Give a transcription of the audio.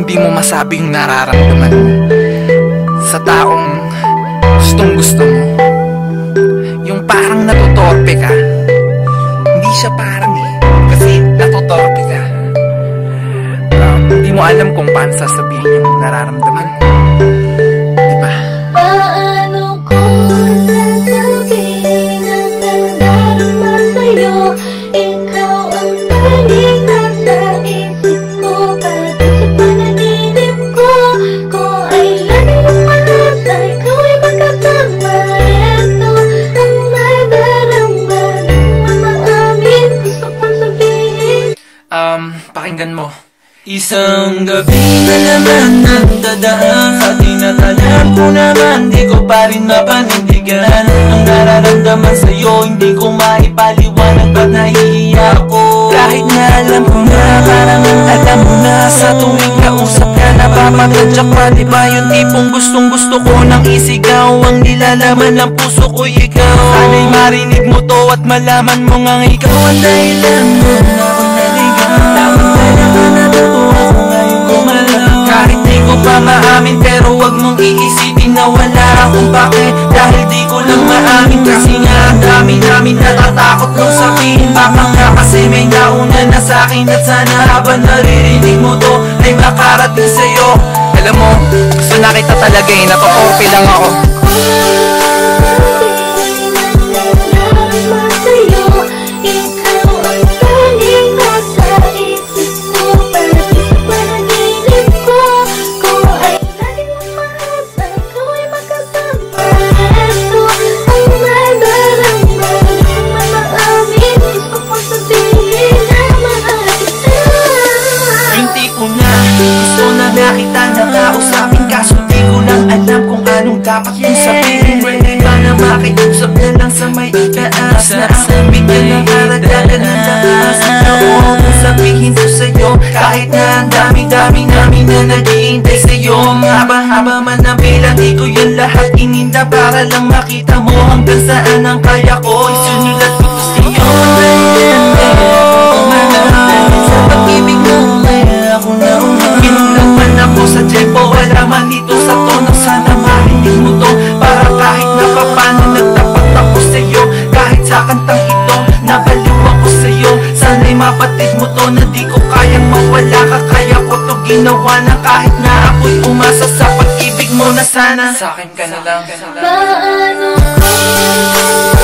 di mo masabi yung nararamdaman mo sa taong gustong gusto mo. Yung parang natutorpe ka. Hindi siya parang kasi natutorpe ka. Di mo alam kung paano sasabihin yung nararamdaman mo. Diba? Paano ko sasabihin ang nararamdaman sa'yo? Ikaw ang tanging nasa isip ko, pati sa panaginip ko. Kung ay laging umalala, ikaw ay magkasama. Ito ang nadarama ng mamaamin, gusto kong sabihin. Pakinggan mo. Isang gabi na naman nagdadaan sa tinatalan ko naman, di ko pa rin mapanindigan ang nararamdaman sa'yo. Hindi ko maipaliwanag ba't nahihiya ako. Kahit na alam ko na, parang alam mo na, sa tuwing kausap ka napapagadyak pa. Diba yung tipong gustong gusto ko nang isigaw, ang nilalaman ng puso ko'y ikaw. Sana'y marinig mo to at malaman mo ngang ikaw ang dahilan mo na ako naligaw. Dapat kailangan natutuwa ko ngayon gumalaw. Kahit di ko pa maamin, pero wag mong iisipin na wala akong pake. Dahil di ko lang maamin, kasi nga ang dami namin natatakot nung sabihin. Baka nga kasi may nauna na sa'kin, at sana habang naririnig mo to ay makarating sa'yo. Alam mo, gusto na kita talaga eh, natutorpe lang ako. Nakita na kausapin, kaso di ko lang alam kung anong dapat kong sabihin. Pwede ba na makiusap na lang sa may itaas, na ang bigyan ng karagdagan ng lakas. Ikaw kung sabihin ko sa'yo, kahit na ang dami-dami namin na nag-iintay sa'yo. Haba-haba man ang pila, di ko yun lahat ininda para lang makita mo hanggang saan ang kaya ko. Isunulat ko to sa'yo. Sa pag-ibig mo, ako na kinulaman ako sa tempo, wala man dito sa tono. Sana marinig mo to, para kahit na papano nagtapat ako sa'yo. Kahit sa kantang ito, nabaliw ako sa'yo. Sana'y mapatid mo to, na di ko kayang mawala ka. Kaya ko to ginawa na kahit na ako'y umasa sa pag-ibig mo na sana. Sa'kin ka na lang. Paano ko